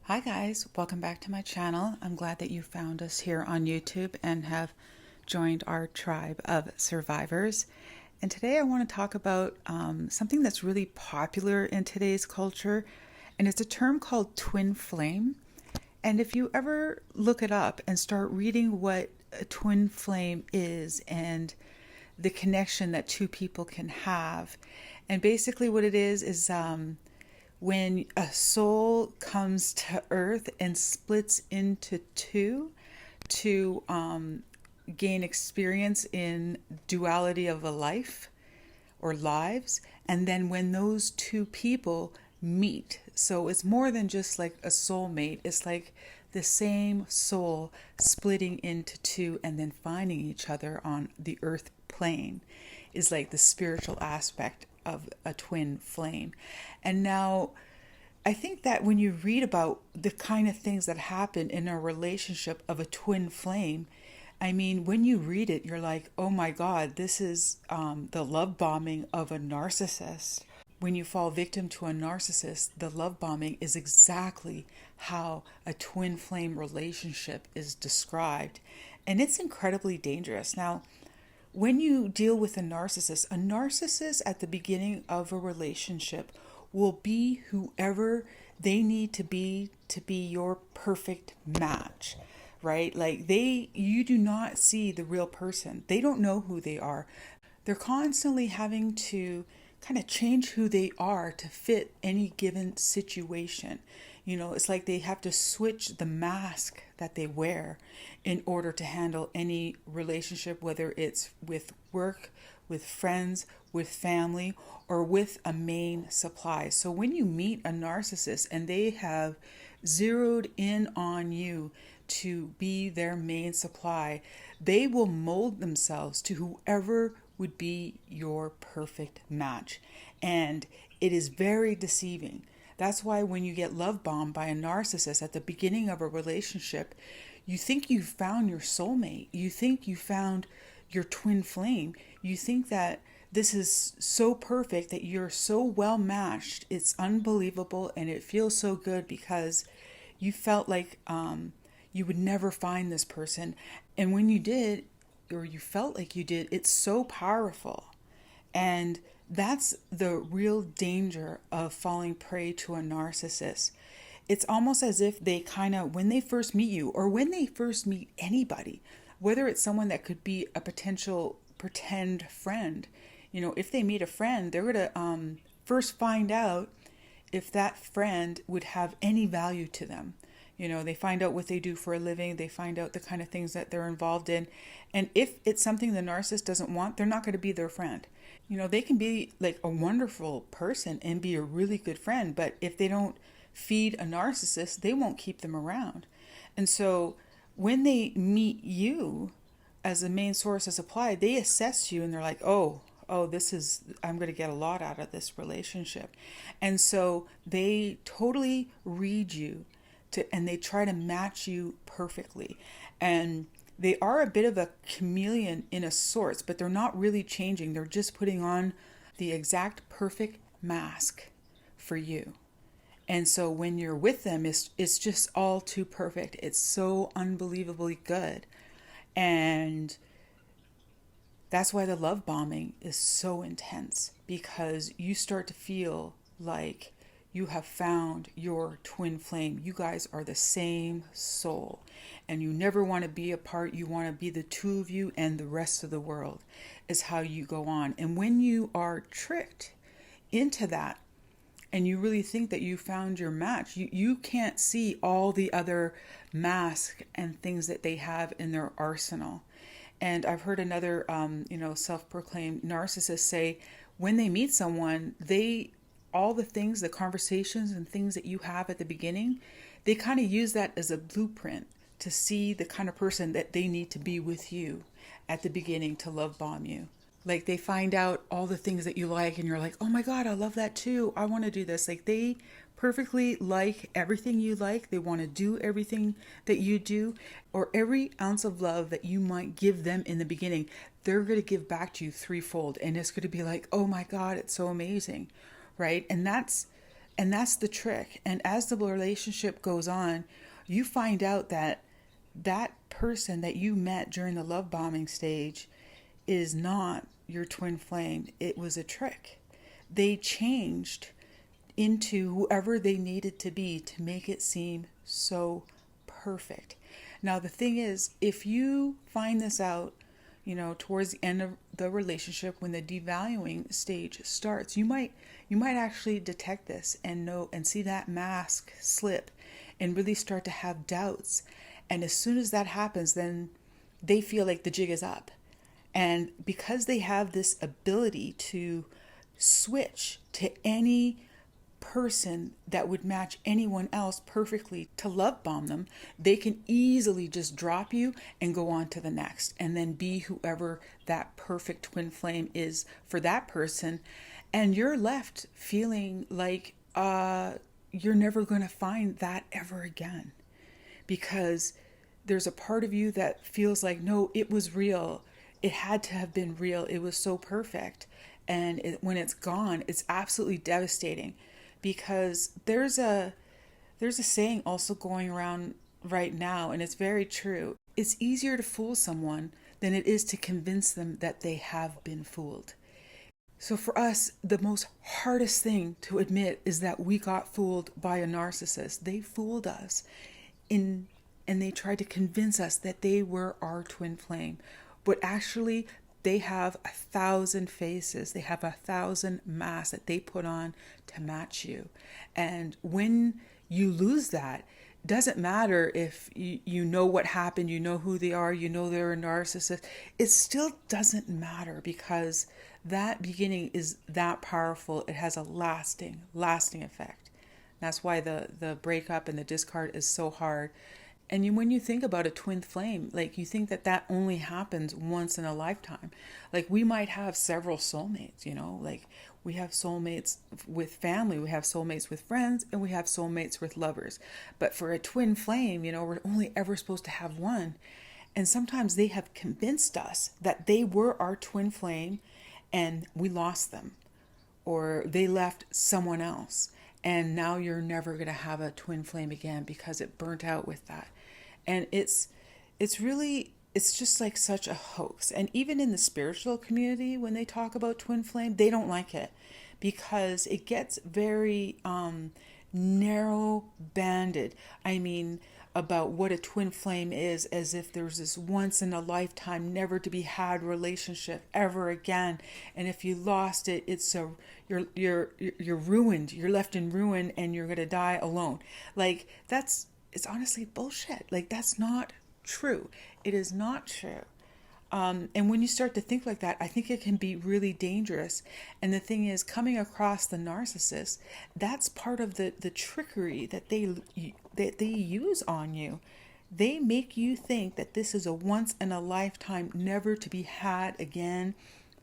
Hi guys, welcome back to my channel. I'm glad that you found us here on YouTube and have joined our tribe of survivors. And today I want to talk about something that's really popular in today's culture, and it's a term called twin flame. And if you ever look it up and start reading what a twin flame is and the connection that two people can have, and basically what it is when a soul comes to earth and splits into two to gain experience in duality of a life or lives, and then when those two people meet, so it's more than just like a soulmate, it's like the same soul splitting into two and then finding each other on the earth plane, is like the spiritual aspect of a twin flame. And now I think that when you read about the kind of things that happen in a relationship of a twin flame, I mean, when you read it, you're like, oh my God, this is the love bombing of a narcissist. When you fall victim to a narcissist, the love bombing is exactly how a twin flame relationship is described. And it's incredibly dangerous. Now, when you deal with a narcissist at the beginning of a relationship will be whoever they need to be your perfect match, right? Like you do not see the real person. They don't know who they are. They're constantly having to kind of change who they are to fit any given situation. You know, it's like they have to switch the mask that they wear in order to handle any relationship, whether it's with work, with friends, with family, or with a main supply. So when you meet a narcissist and they have zeroed in on you to be their main supply, they will mold themselves to whoever would be your perfect match. And it is very deceiving. That's why when you get love bombed by a narcissist at the beginning of a relationship, you think you found your soulmate. You think you found your twin flame. You think that this is so perfect, that you're so well matched. It's unbelievable, and it feels so good because you felt like you would never find this person. And when you did, or you felt like you did, it's so powerful. And that's the real danger of falling prey to a narcissist. It's almost as if they kind of, when they first meet you, or when they first meet anybody, whether it's someone that could be a potential pretend friend, you know, if they meet a friend, they're going to first find out if that friend would have any value to them. You know, they find out what they do for a living. They find out the kind of things that they're involved in. And if it's something the narcissist doesn't want, they're not going to be their friend. You know, they can be like a wonderful person and be a really good friend, but if they don't feed a narcissist, they won't keep them around. And so when they meet you as the main source of supply, they assess you and they're like, oh, I'm going to get a lot out of this relationship. And so they totally read you and they try to match you perfectly. And they are a bit of a chameleon in a sorts, but they're not really changing. They're just putting on the exact perfect mask for you. And so when you're with them, it's just all too perfect. It's so unbelievably good. And that's why the love bombing is so intense, because you start to feel like you have found your twin flame. You guys are the same soul, and you never want to be apart. You want to be the two of you, and the rest of the world is how you go on. And when you are tricked into that, and you really think that you found your match, you can't see all the other masks and things that they have in their arsenal. And I've heard another, self-proclaimed narcissist say, when they meet someone, all the things, the conversations and things that you have at the beginning, they kind of use that as a blueprint to see the kind of person that they need to be with you at the beginning to love bomb you. Like they find out all the things that you like and you're like, oh my God, I love that too. I want to do this. Like they perfectly like everything you like. They want to do everything that you do, or every ounce of love that you might give them in the beginning, they're going to give back to you threefold. And it's going to be like, oh my God, it's so amazing. Right? And that's And that's the trick. And as the relationship goes on, you find out that that person that you met during the love bombing stage is not your twin flame. It was a trick. They changed into whoever they needed to be to make it seem so perfect. Now, the thing is, if you find this out, towards the end of the relationship, when the devaluing stage starts, you might actually detect this and know and see that mask slip and really start to have doubts. And as soon as that happens, then they feel like the jig is up. And because they have this ability to switch to any person that would match anyone else perfectly to love bomb them, they can easily just drop you and go on to the next and then be whoever that perfect twin flame is for that person. And you're left feeling like you're never going to find that ever again, because there's a part of you that feels like, no, it was real. It had to have been real. It was so perfect. And when it's gone, it's absolutely devastating, because there's a saying also going around right now, and it's very true. It's easier to fool someone than it is to convince them that they have been fooled. So for us, the most hardest thing to admit is that we got fooled by a narcissist. They fooled us and they tried to convince us that they were our twin flame. But actually, they have 1,000 faces. They have 1,000 masks that they put on to match you. And when you lose that, it doesn't matter if you know what happened, you know who they are, you know they're a narcissist. It still doesn't matter, because that beginning is that powerful. It has a lasting effect. That's why the breakup and the discard is so hard. And when you think about a twin flame, like, you think that only happens once in a lifetime. Like, we might have several soulmates, like we have soulmates with family, we have soulmates with friends, and we have soulmates with lovers. But for a twin flame, we're only ever supposed to have one. And sometimes they have convinced us that they were our twin flame and we lost them, or they left someone else. And now you're never going to have a twin flame again because it burnt out with that. And it's just like such a hoax. And even in the spiritual community, when they talk about twin flame, they don't like it, because it gets very narrow banded. I mean, about what a twin flame is, as if there's this once in a lifetime, never to be had relationship ever again. And if you lost it, you're ruined. You're left in ruin and you're going to die alone. Like, it's honestly bullshit. Like, that's not true. It is not true. And when you start to think like that, I think it can be really dangerous. And the thing is, coming across the narcissist, that's part of the trickery that they use on you. They make you think that this is a once in a lifetime, never to be had again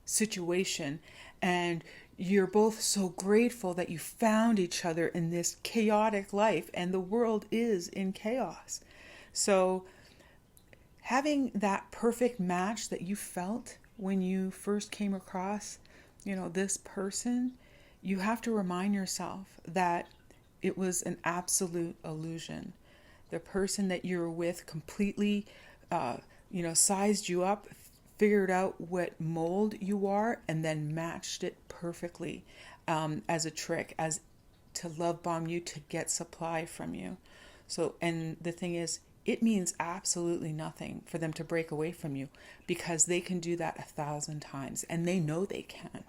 situation. And you're both so grateful that you found each other in this chaotic life, and the world is in chaos. So having that perfect match that you felt when you first came across, this person, you have to remind yourself that it was an absolute illusion. The person that you were with completely, sized you up, figured out what mold you are, and then matched it perfectly as a trick, as to love bomb you, to get supply from you. So, and the thing is, it means absolutely nothing for them to break away from you, because they can do that 1,000 times, and they know they can.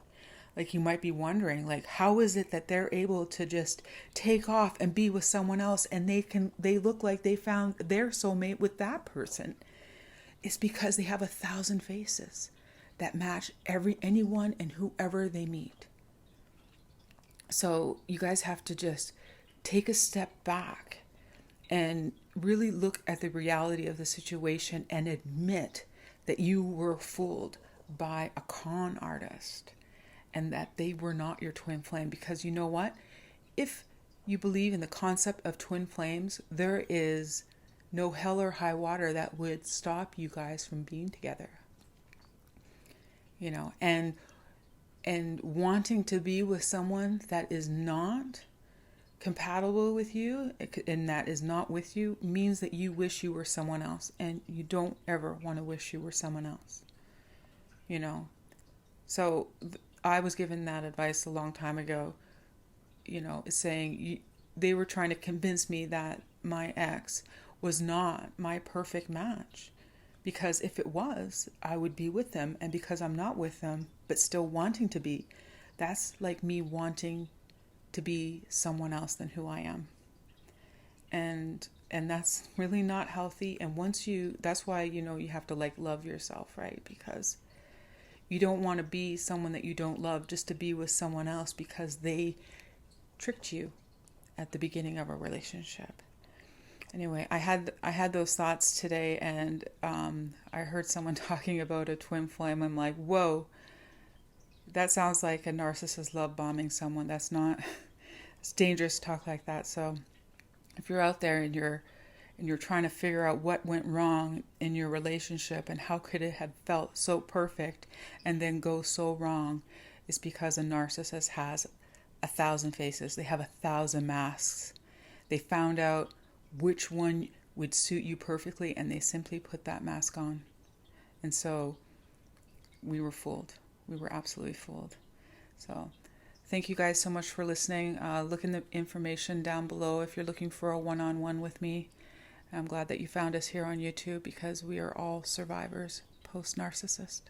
Like, you might be wondering, like, how is it that they're able to just take off and be with someone else, and they look like they found their soulmate with that person? It's because they have 1,000 faces that match anyone and whoever they meet. So you guys have to just take a step back and really look at the reality of the situation and admit that you were fooled by a con artist and that they were not your twin flame. Because you know what? If you believe in the concept of twin flames, there is no hell or high water that would stop you guys from being together. And wanting to be with someone that is not compatible with you and that is not with you means that you wish you were someone else, and you don't ever want to wish you were someone else, you know. So I was given that advice a long time ago, saying they were trying to convince me that my ex was not my perfect match, because if it was, I would be with them, and because I'm not with them but still wanting to be, that's like me wanting to be someone else than who I am. And that's really not healthy. And that's why, you have to love yourself, right? Because you don't want to be someone that you don't love just to be with someone else because they tricked you at the beginning of a relationship. Anyway, I had those thoughts today, and I heard someone talking about a twin flame. I'm like, whoa, that sounds like a narcissist love bombing someone. That's not. It's dangerous to talk like that. So, if you're out there and you're trying to figure out what went wrong in your relationship and how could it have felt so perfect and then go so wrong, it's because a narcissist has 1,000 faces. They have 1,000 masks. They found out which one would suit you perfectly, and they simply put that mask on. And so we were fooled. We were absolutely fooled. So thank you guys so much for listening. Look in the information down below if you're looking for a one-on-one with me. I'm glad that you found us here on YouTube, because we are all survivors post-narcissist.